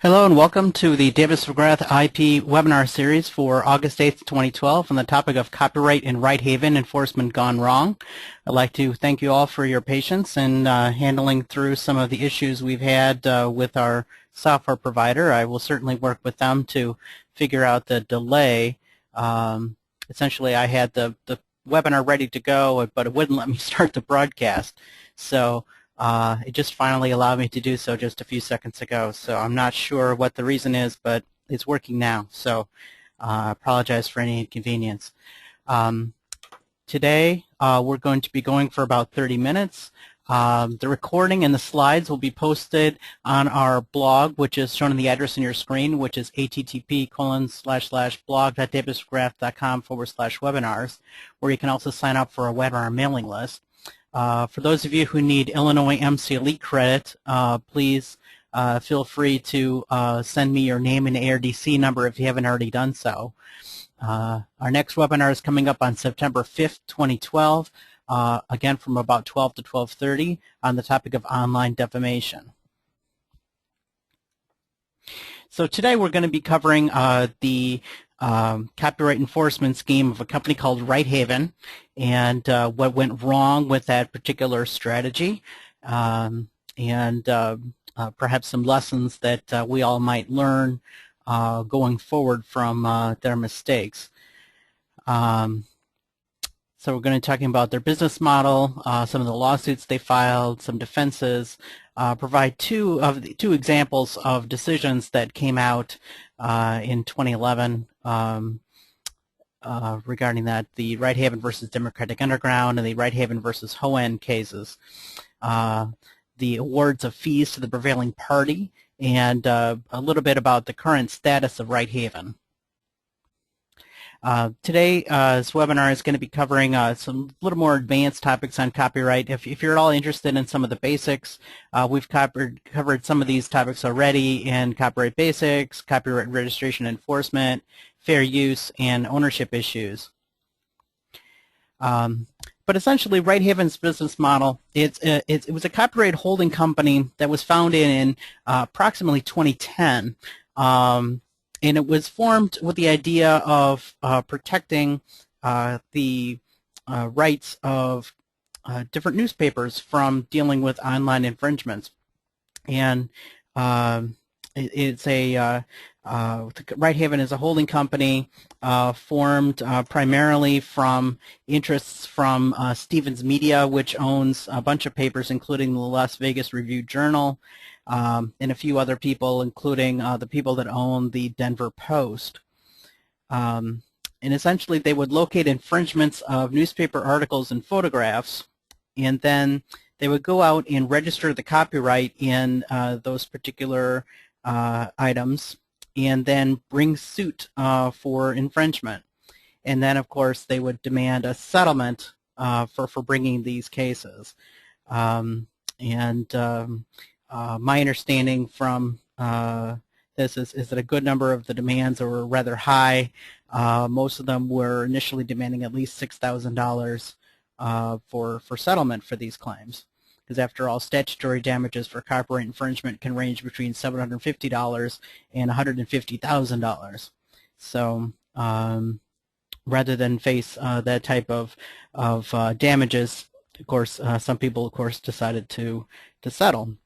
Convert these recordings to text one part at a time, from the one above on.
Hello and welcome to the Davis McGrath IP webinar series for August 8th, 2012 on the topic of copyright in Righthaven enforcement gone wrong. I'd like to thank you all for your patience in handling through some of the issues we've had with our software provider. I will certainly work with them to figure out the delay. Essentially, I had the webinar ready to go, but it wouldn't let me start the broadcast. So it just finally allowed me to do so just a few seconds ago. So I'm not sure what the reason is, but it's working now. So I apologize for any inconvenience. Today we're going to be going for about 30 minutes. The recording and the slides will be posted on our blog, which is shown in the address on your screen, which is http://blog.davismcgrath.com/webinars, where you can also sign up for a webinar mailing list. For those of you who need Illinois MCLE credit, please feel free to send me your name and ARDC number if you haven't already done so. Our next webinar is coming up on September 5th, 2012, again from about 12 to 12:30 on the topic of online defamation. So today we're going to be covering the copyright enforcement scheme of a company called Righthaven and what went wrong with that particular strategy, and perhaps some lessons that we all might learn going forward from their mistakes. So we're going to be talking about their business model, some of the lawsuits they filed, some defenses, provide two examples of decisions that came out in 2011 regarding that, the Righthaven versus Democratic Underground and the Righthaven versus Hoehn cases, the awards of fees to the prevailing party, and a little bit about the current status of Righthaven. Today's webinar is going to be covering some little more advanced topics on copyright. If you're at all interested in some of the basics, we've covered some of these topics already in copyright basics, copyright registration enforcement, fair use, and ownership issues. But essentially, Righthaven's business model, it was a copyright holding company that was founded in approximately 2010. And it was formed with the idea of protecting the rights of different newspapers from dealing with online infringements. And it's a Righthaven is a holding company formed primarily from interests from Stevens Media, which owns a bunch of papers, including the Las Vegas Review-Journal, and a few other people, including the people that own the Denver Post. And essentially, they would locate infringements of newspaper articles and photographs, and then they would go out and register the copyright in those particular items, and then bring suit for infringement. And then, of course, they would demand a settlement for bringing these cases. My understanding from this is that a good number of the demands were rather high. Most of them were initially demanding at least $6,000 for settlement for these claims. Because after all, statutory damages for copyright infringement can range between $750 and $150,000. So rather than face that type of damages, of course, some people, of course, decided to settle.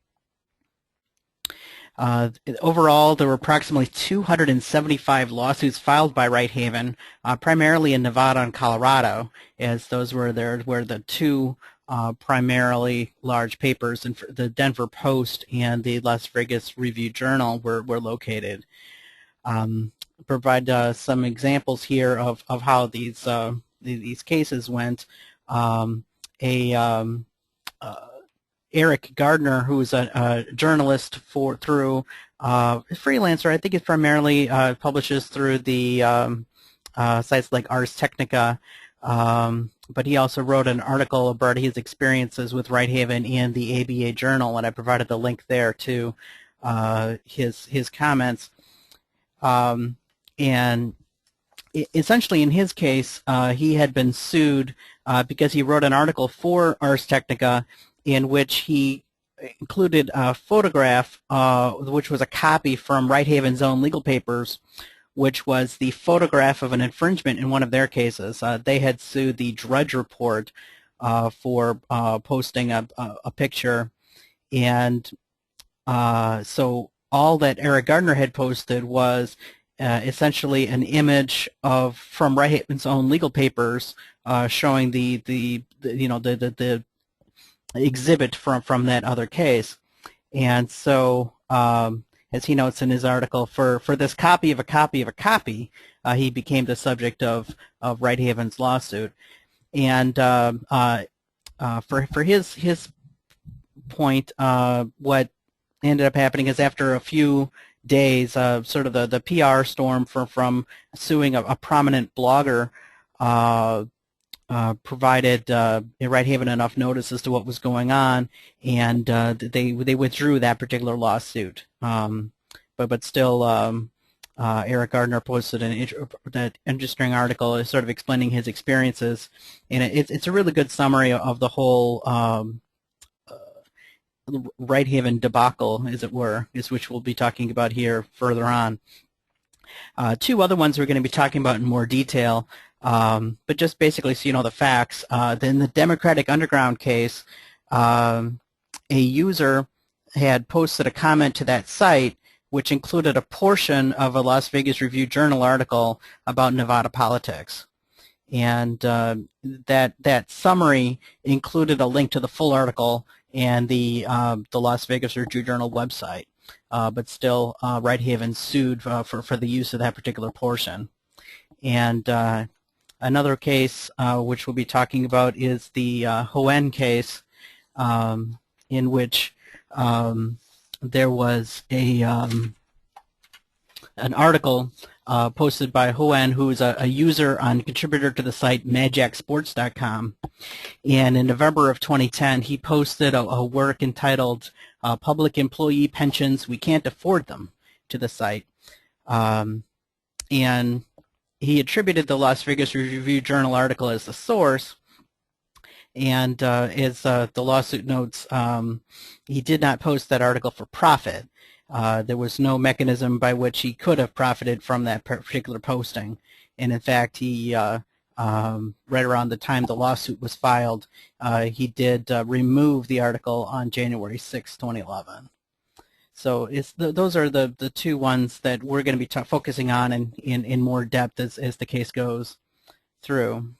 Overall, there were approximately 275 lawsuits filed by Righthaven, primarily in Nevada and Colorado, as those were the two primarily large papers, and the Denver Post and the Las Vegas Review-Journal were located. Provide some examples here of how these cases went. Eric Gardner, who is a journalist through freelancer, I think he primarily publishes through the sites like Ars Technica, but he also wrote an article about his experiences with Righthaven in the ABA Journal, and I provided the link there to his comments. And essentially, in his case, he had been sued because he wrote an article for Ars Technica in which he included a photograph, which was a copy from Righthaven's own legal papers, which was the photograph of an infringement in one of their cases. They had sued the Drudge Report for posting a picture, and so all that Eric Gardner had posted was essentially an image from Righthaven's own legal papers showing the exhibit from that other case. And so, as he notes in his article, for this copy of a copy of a copy, he became the subject of Righthaven's lawsuit. And for his point, what ended up happening is after a few days, sort of the PR storm from suing a prominent blogger provided Righthaven enough notice as to what was going on, and they withdrew that particular lawsuit. But still, Eric Gardner posted that interesting article, sort of explaining his experiences, and it's a really good summary of the whole Righthaven debacle, as it were, which we'll be talking about here further on. Two other ones we're going to be talking about in more detail, but just basically so you know the facts. In the Democratic Underground case, a user had posted a comment to that site which included a portion of a Las Vegas Review-Journal article about Nevada politics. And that summary included a link to the full article and the Las Vegas Review-Journal website. But still, Righthaven sued for the use of that particular portion. And another case which we'll be talking about is the Hoehn case, in which there was an article posted by Hoehn, who is a user and contributor to the site MadJackSports.com. And in November of 2010, he posted a work entitled Public Employee Pensions, We Can't Afford Them, to the site. And he attributed the Las Vegas Review-Journal article as the source. And as the lawsuit notes, he did not post that article for profit. There was no mechanism by which he could have profited from that particular posting. And in fact, he, right around the time the lawsuit was filed, he did remove the article on January 6, 2011. So those are the two ones that we're going to be focusing on in more depth as the case goes through.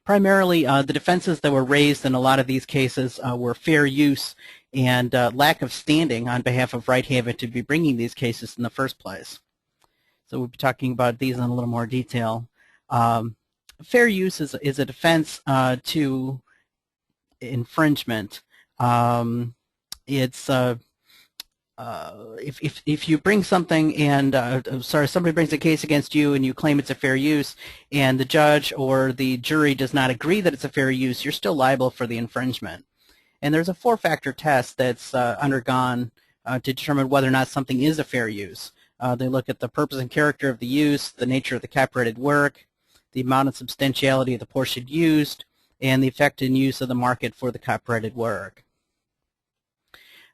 Primarily, the defenses that were raised in a lot of these cases were fair use and lack of standing on behalf of Righthaven to be bringing these cases in the first place. So we'll be talking about these in a little more detail. Fair use is a defense to infringement. It's if you bring something and somebody brings a case against you and you claim it's a fair use, and the judge or the jury does not agree that it's a fair use, you're still liable for the infringement. And there's a four-factor test that's undergone to determine whether or not something is a fair use. They look at the purpose and character of the use, the nature of the copyrighted work, the amount of substantiality of the portion used, and the effect and use of the market for the copyrighted work.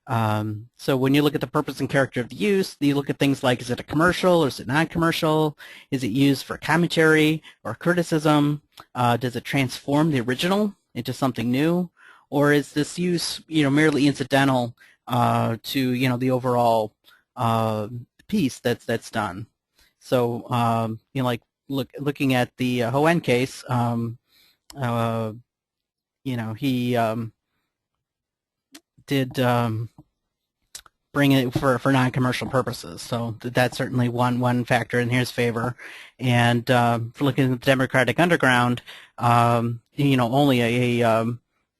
So when you look at the purpose and character of the use, you look at things like, is it a commercial or is it non-commercial? Is it used for commentary or criticism? Does it transform the original into something new? Or is this use, merely incidental to, the overall piece that's done? So, like looking at the Hoehn case, he did bring it for non-commercial purposes. So that's certainly one factor in his favor. And for looking at the Democratic Underground, only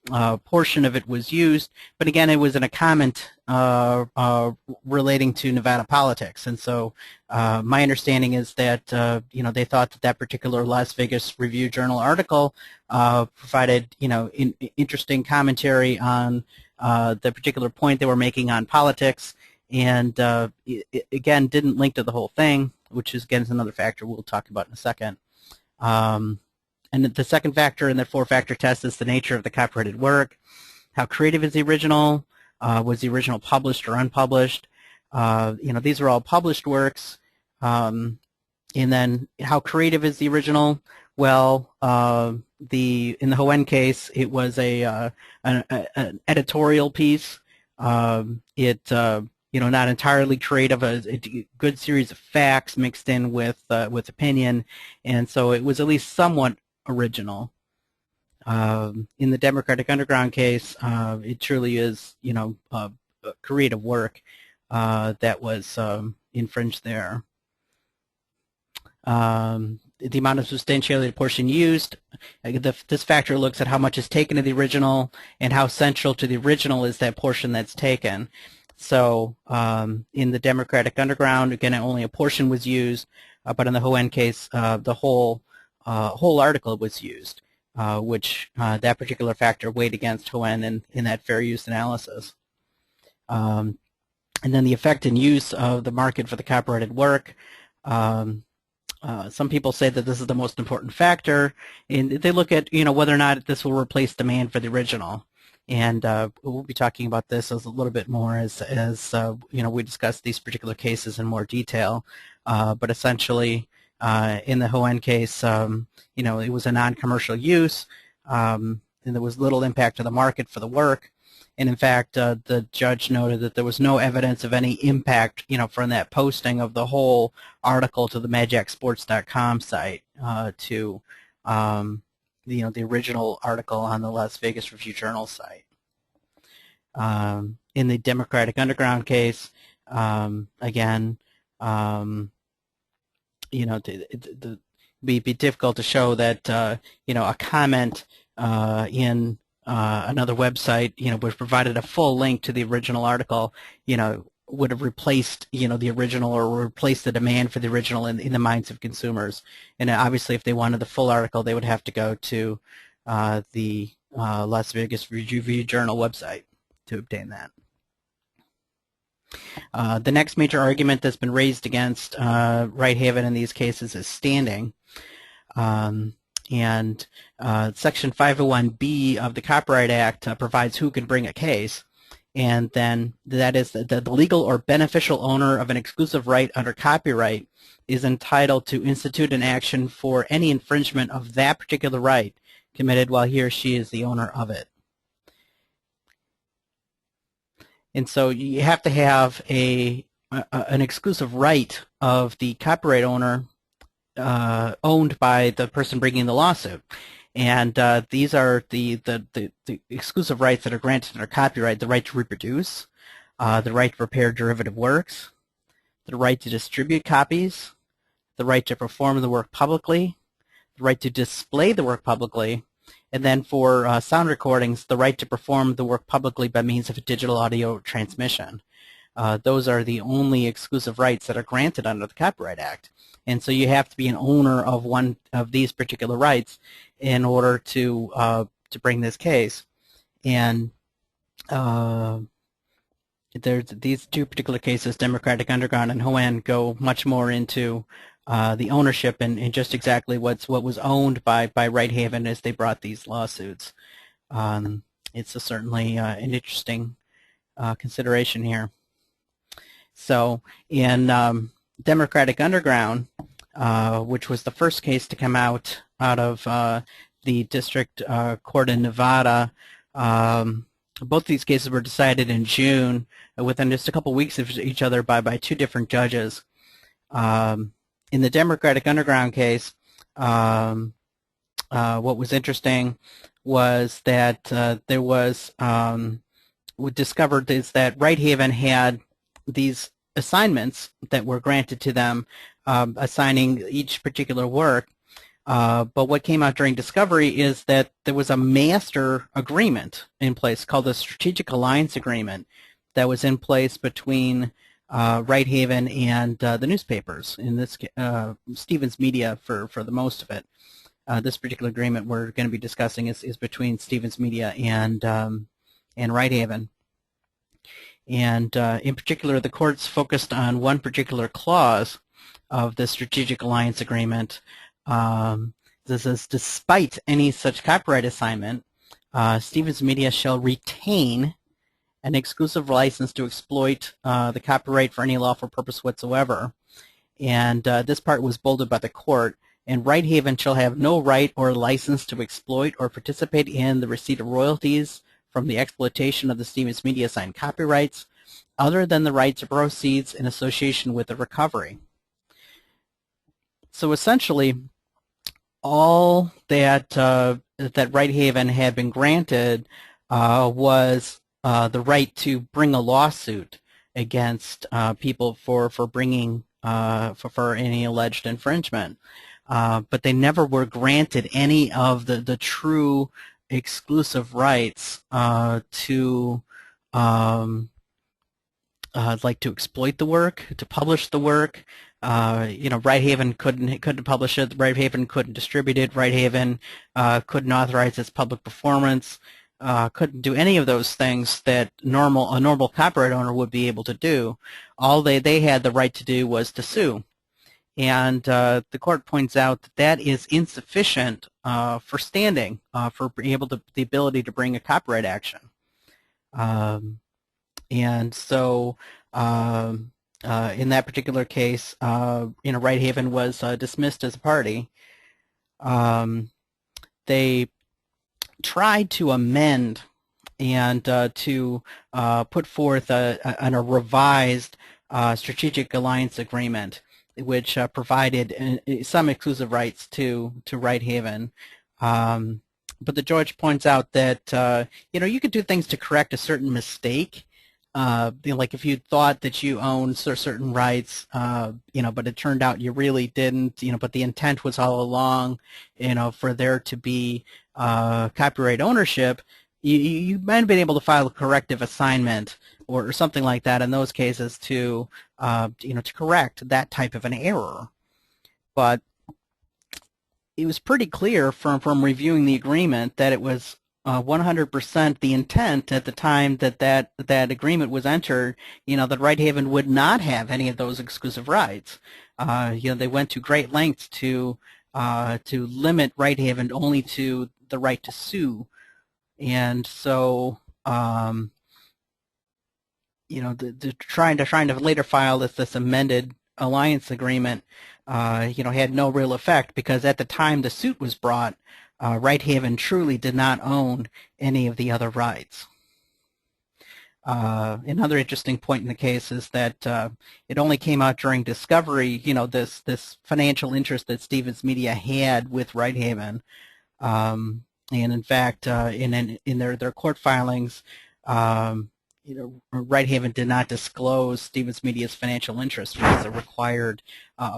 a portion of it was used, but again, it was in a comment relating to Nevada politics. And so my understanding is that they thought that particular Las Vegas Review-Journal article provided interesting commentary on the particular point they were making on politics, and it, again, didn't link to the whole thing, which is another factor we'll talk about in a second. And the second factor in the four-factor test is the nature of the copyrighted work. How creative is the original? Was the original published or unpublished? These are all published works. And then how creative is the original? Well, in the Hoehn case, it was an editorial piece. Not entirely creative, a good series of facts mixed in with opinion, and so it was at least somewhat original. In the Democratic Underground case, it truly is, a creative work that was infringed there. The amount of substantiated portion used, this factor looks at how much is taken of the original and how central to the original is that portion that's taken. So in the Democratic Underground, again, only a portion was used, but in the Hoehn case, the whole article was used, which that particular factor weighed against Hoehn in that fair use analysis. And then the effect and use of the market for the copyrighted work. Some people say that this is the most important factor, and they look at whether or not this will replace demand for the original. And we'll be talking about this as a little bit more as we discuss these particular cases in more detail. But essentially, in the Hoehn case, it was a non-commercial use, and there was little impact to the market for the work. And in fact, the judge noted that there was no evidence of any impact, from that posting of the whole article to the MadJackSports.com site to the original article on the Las Vegas Review-Journal site. In the Democratic Underground case, again, it'd be difficult to show that a comment in another website, which provided a full link to the original article, would have replaced, the original or replaced the demand for the original in the minds of consumers. And obviously, if they wanted the full article, they would have to go to the Las Vegas Review-Journal website to obtain that. The next major argument that's been raised against Righthaven in these cases is standing. And Section 501B of the Copyright Act provides who can bring a case. And then that is the legal or beneficial owner of an exclusive right under copyright is entitled to institute an action for any infringement of that particular right committed while he or she is the owner of it. And so you have to have an exclusive right of the copyright owner owned by the person bringing the lawsuit. And these are the exclusive rights that are granted under copyright: the right to reproduce, the right to prepare derivative works, the right to distribute copies, the right to perform the work publicly, the right to display the work publicly, and then for sound recordings, the right to perform the work publicly by means of a digital audio transmission. Those are the only exclusive rights that are granted under the Copyright Act. And so you have to be an owner of one of these particular rights in order to bring this case. And there's these two particular cases, Democratic Underground and Hoehn, go much more into the ownership and just exactly what was owned by Righthaven as they brought these lawsuits. It's certainly an interesting consideration here. So in Democratic Underground, which was the first case to come out of the District Court in Nevada, both these cases were decided in June within just a couple weeks of each other by two different judges. In the Democratic Underground case, what was interesting was that there was discovered is that Righthaven had these assignments that were granted to them, assigning each particular work. But what came out during discovery is that there was a master agreement in place called the Strategic Alliance Agreement that was in place between Righthaven and the newspapers, in this Stevens Media for the most of it. This particular agreement we're going to be discussing is between Stevens Media and Righthaven. And in particular, the courts focused on one particular clause of the Strategic Alliance Agreement. This is, despite any such copyright assignment, Stevens Media shall retain an exclusive license to exploit the copyright for any lawful purpose whatsoever. And this part was bolded by the court. And Righthaven shall have no right or license to exploit or participate in the receipt of royalties from the exploitation of the Stevens Media assigned copyrights, other than the rights or proceeds in association with the recovery. So essentially, all that that Righthaven had been granted was the right to bring a lawsuit against people for bringing for any alleged infringement, but they never were granted any of the true exclusive rights to like to exploit the work, to publish the work. Righthaven couldn't publish it. Righthaven couldn't distribute it. Righthaven couldn't authorize its public performance. Couldn't do any of those things that a normal copyright owner would be able to do. All they had the right to do was to sue. And the court points out that that is insufficient for standing, for being able to the ability to bring a copyright action. And so in that particular case, Righthaven was dismissed as a party. They tried to amend and to put forth a revised strategic alliance agreement, which provided some exclusive rights to Righthaven. But the judge points out that you could do things to correct a certain mistake. Like if you thought that you owned certain rights, but it turned out you really didn't, but the intent was all along, for there to be copyright ownership, you might have been able to file a corrective assignment or something like that in those cases to, to correct that type of an error. But it was pretty clear from reviewing the agreement that it was 100% the intent at the time that agreement was entered, that Righthaven would not have any of those exclusive rights. They went to great lengths to limit Righthaven only to the right to sue, and so trying to later file this amended alliance agreement, had no real effect, because at the time the suit was brought, Righthaven truly did not own any of the other rights. Another interesting point in the case is that it only came out during discovery, this financial interest that Stevens Media had with Righthaven. And in fact, in their court filings, Righthaven did not disclose Stevens Media's financial interest, which is a required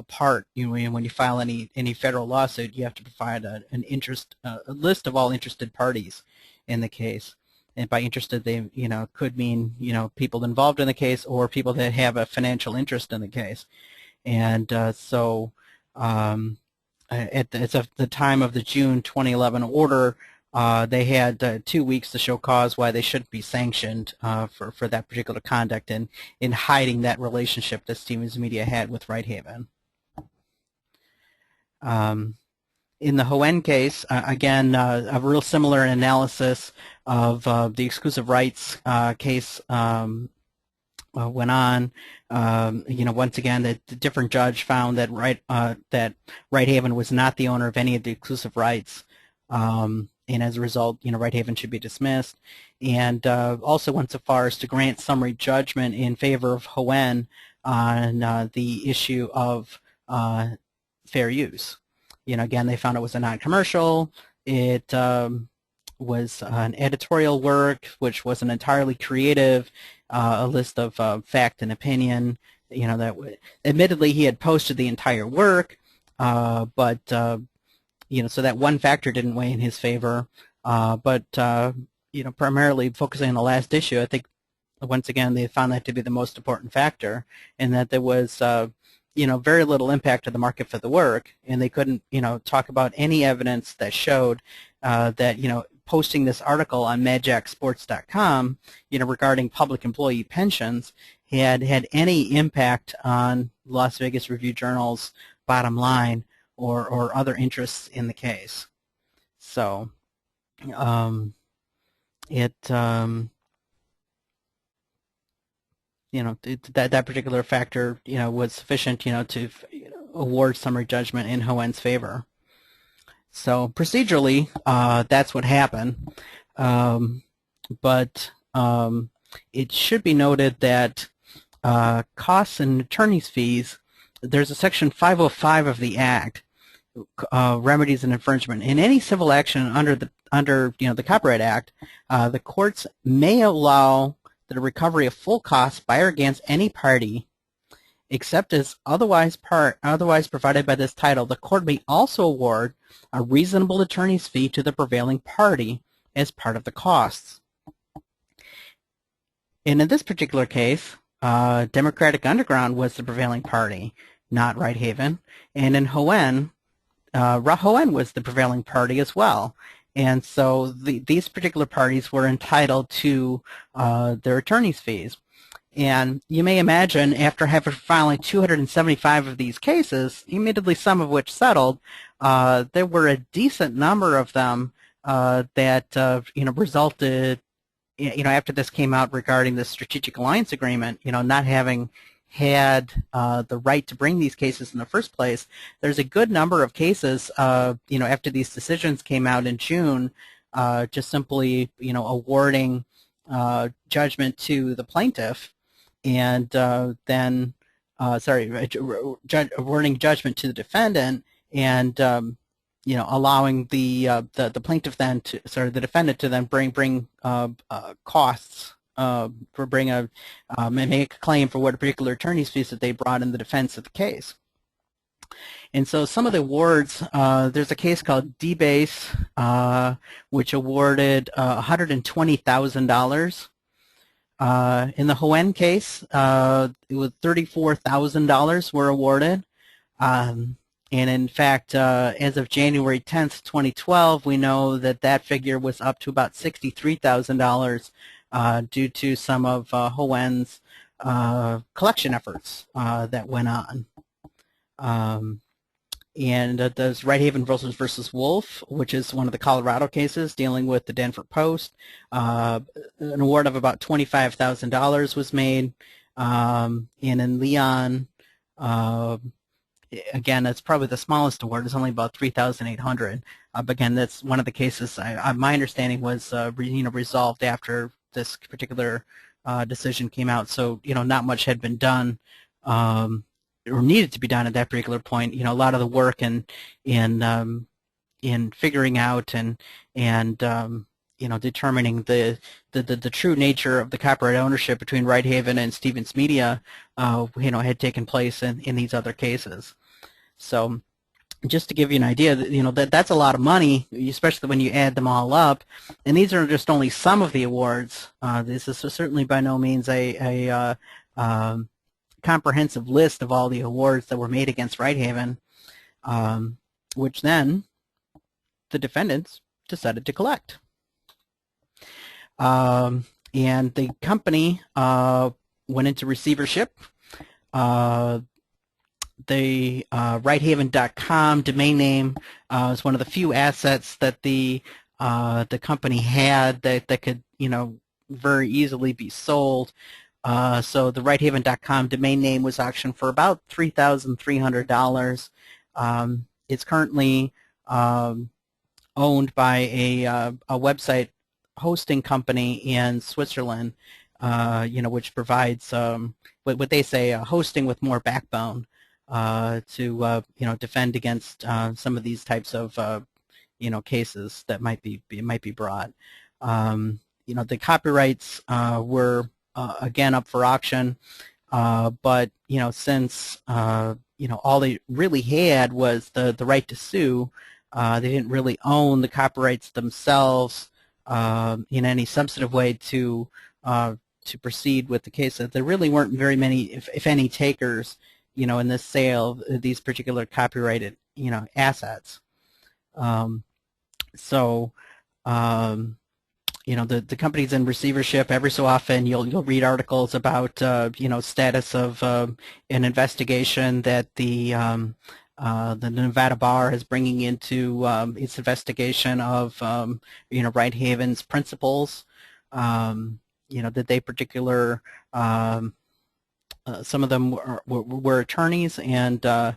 part. When you file any federal lawsuit, you have to provide a list of all interested parties in the case. And by interested, they could mean people involved in the case or people that have a financial interest in the case. And so at the time of the June 2011 order, they had 2 weeks to show cause why they shouldn't be sanctioned for that particular conduct and in hiding that relationship that Stevens Media had with Righthaven. In the Hoehn case, again, a real similar analysis of the exclusive rights case went on. Once again, the different judge found that Righthaven was not the owner of any of the exclusive rights. And as a result, Righthaven should be dismissed, and also went so far as to grant summary judgment in favor of Hoehn on the issue of fair use. Again, they found it was a non-commercial. It was an editorial work, which wasn't entirely creative, a list of fact and opinion. That admittedly he had posted the entire work, but so that one factor didn't weigh in his favor. But primarily focusing on the last issue, I think once again they found that to be the most important factor, and that there was very little impact to the market for the work, and they couldn't talk about any evidence that showed that posting this article on MadJackSports.com regarding public employee pensions had any impact on Las Vegas Review-Journal's bottom line or other interests in the case. So that particular factor, was sufficient, to award summary judgment in Hoehn's favor. So procedurally, that's what happened. But it should be noted that costs and attorney's fees, there's a section 505 of the Act, remedies and infringement. In any civil action under the Copyright Act, the courts may allow the recovery of full costs by or against any party, except as otherwise provided by this title. The court may also award a reasonable attorney's fee to the prevailing party as part of the costs. And in this particular case, Democratic Underground was the prevailing party, not Righthaven. And in Hoehn, Hoehn was the prevailing party as well. And so these particular parties were entitled to their attorney's fees. And you may imagine, after filing 275 of these cases, admittedly some of which settled, there were a decent number of them that resulted, after this came out regarding the strategic alliance agreement, not having had the right to bring these cases in the first place. There's a good number of cases, after these decisions came out in June, just simply, awarding judgment to the plaintiff, and then, awarding judgment to the defendant, and allowing the plaintiff then to, the defendant to then bring costs, make a claim for what particular attorney's fees that they brought in the defense of the case. And so some of the awards, there's a case called D-Base, which awarded $120,000. In the Hoehn case, it was $34,000 were awarded. And in fact, as of January 10th, 2012, we know that figure was up to about $63,000 due to some of Hoehn's collection efforts that went on. And there's Righthaven versus Wolf, which is one of the Colorado cases dealing with the Denver Post. An award of about $25,000 was made. And in Leon, again, that's probably the smallest award. It's only about $3,800. But again, that's one of the cases. My understanding was resolved after this particular decision came out. So not much had been done. Or needed to be done at that particular point. A lot of the work in figuring out and determining the true nature of the copyright ownership between Righthaven and Stevens Media, had taken place in these other cases. So, just to give you an idea, that's a lot of money, especially when you add them all up. And these are just only some of the awards. This is certainly by no means a comprehensive list of all the awards that were made against Righthaven, which then the defendants decided to collect. And the company went into receivership. The Righthaven.com domain name is one of the few assets that the company had that could very easily be sold. So the Righthaven.com domain name was auctioned for about $3,300. It's currently owned by a website hosting company in Switzerland, which provides what they say hosting with more backbone to defend against some of these types of cases that might be brought. The copyrights were again up for auction, but since all they really had was the right to sue, they didn't really own the copyrights themselves in any substantive way to proceed with the case. There really weren't very many, if any, takers in this sale of these particular copyrighted assets. The company's in receivership. Every so often you'll read articles about status of an investigation that the Nevada Bar is bringing into its investigation of Righthaven's principles. That they particular some of them were attorneys, and so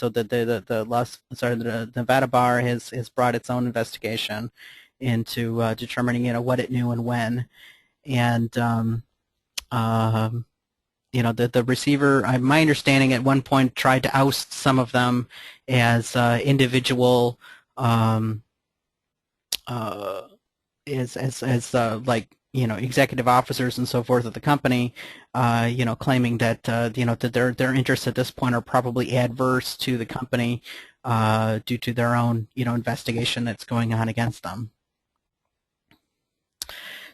the Nevada bar has brought its own investigation into determining what it knew and when, and the receiver, my understanding at one point, tried to oust some of them as individual like executive officers and so forth of the company, claiming that that their interests at this point are probably adverse to the company due to their own investigation that's going on against them.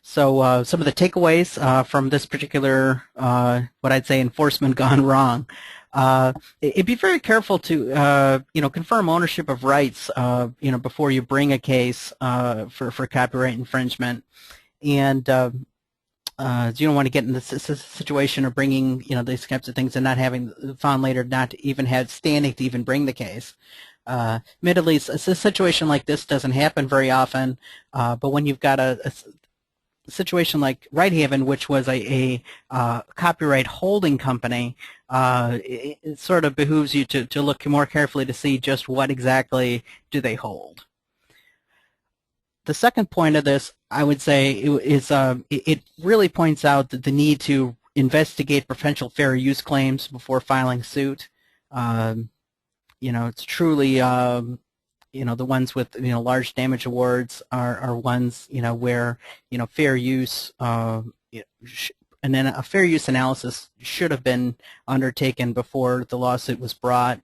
So some of the takeaways from this particular, what I'd say, enforcement gone wrong. Be very careful to, confirm ownership of rights, before you bring a case for copyright infringement, and you don't want to get in this situation of bringing, these types of things and not having found later not to even have standing to even bring the case. Admittedly, a situation like this doesn't happen very often, but when you've got a situation like Righthaven, which was a copyright holding company, it sort of behooves you to look more carefully to see just what exactly do they hold. The second point of this, I would say, is it really points out that the need to investigate potential fair use claims before filing suit. It's truly the ones with large damage awards are ones where fair use and then a fair use analysis should have been undertaken before the lawsuit was brought,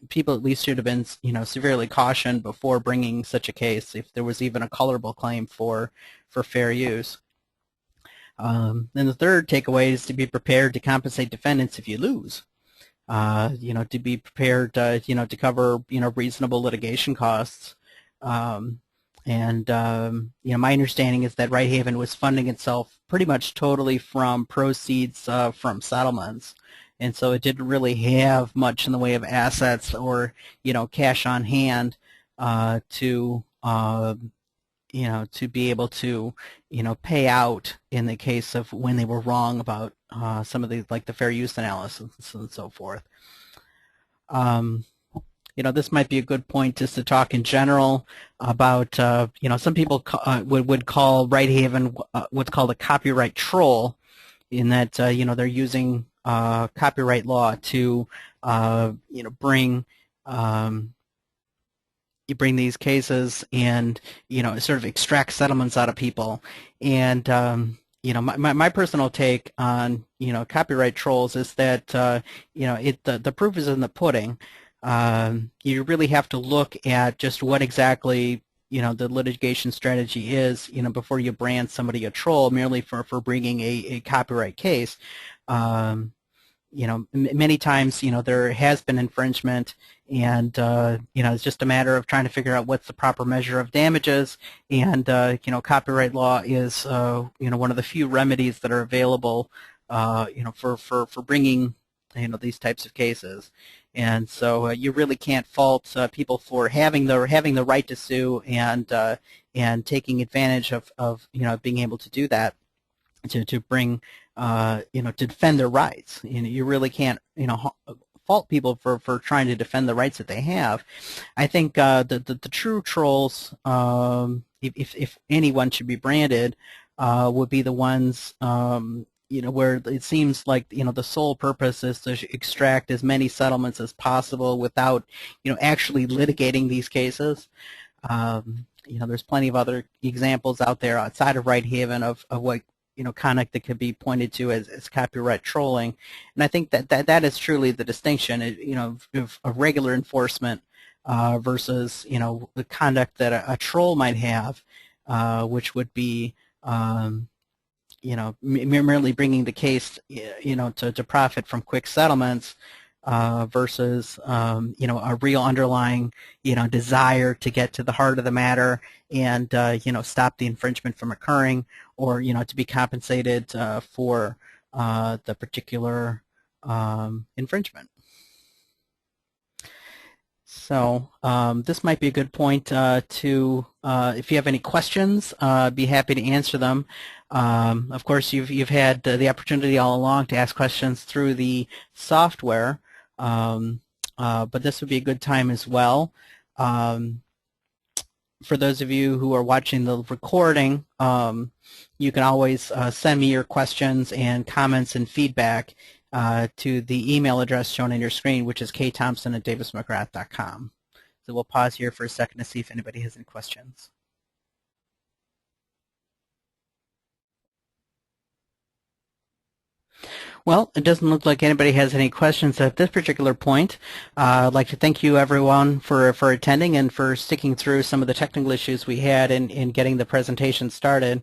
people at least should have been severely cautioned before bringing such a case if there was even a colorable claim for fair use. Then the third takeaway is to be prepared to compensate defendants if you lose. To be prepared, to cover, reasonable litigation costs. My understanding is that Righthaven was funding itself pretty much totally from proceeds from settlements, and so it didn't really have much in the way of assets or, cash on hand to be able to, pay out in the case of when they were wrong about some of the, like the fair use analysis and so forth. This might be a good point just to talk in general about, some people would call Righthaven what's called a copyright troll, in that, they're using copyright law to, bring these cases and sort of extract settlements out of people. And my personal take on copyright trolls is that the proof is in the pudding. You really have to look at just what exactly the litigation strategy is before you brand somebody a troll merely for bringing a copyright case. Many times, there has been infringement, and it's just a matter of trying to figure out what's the proper measure of damages. And copyright law is one of the few remedies that are available, for bringing these types of cases. And so you really can't fault people for having the right to sue and taking advantage of being able to do that, to bring to defend their rights. You really can't fault people for trying to defend the rights that they have. I think the true trolls, if anyone should be branded, would be the ones where it seems like the sole purpose is to extract as many settlements as possible without actually litigating these cases. There's plenty of other examples out there outside of Righthaven of what conduct that could be pointed to as copyright trolling, and I think that is truly the distinction, of regular enforcement versus the conduct that a troll might have, which would be merely bringing the case to profit from quick settlements, versus a real underlying desire to get to the heart of the matter and stop the infringement from occurring, or to be compensated for the particular infringement. So this might be a good point to, if you have any questions, be happy to answer them. Of course, you've had the opportunity all along to ask questions through the software, but this would be a good time as well. For those of you who are watching the recording, you can always send me your questions and comments and feedback to the email address shown on your screen, which is ktompson@davismcgrath.com. So we'll pause here for a second to see if anybody has any questions. Well, it doesn't look like anybody has any questions at this particular point. I'd like to thank you, everyone, for attending and for sticking through some of the technical issues we had in getting the presentation started.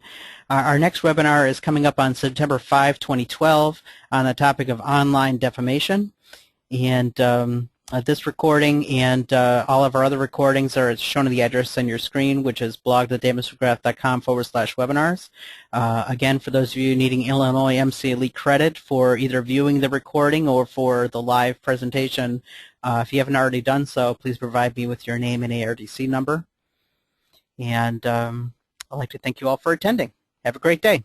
Our next webinar is coming up on September 5, 2012 on the topic of online defamation. And this recording and all of our other recordings are shown in the address on your screen, which is blog.davismcgrath.com/webinars. Again, for those of you needing Illinois MCLE credit for either viewing the recording or for the live presentation, if you haven't already done so, please provide me with your name and ARDC number. And I'd like to thank you all for attending. Have a great day.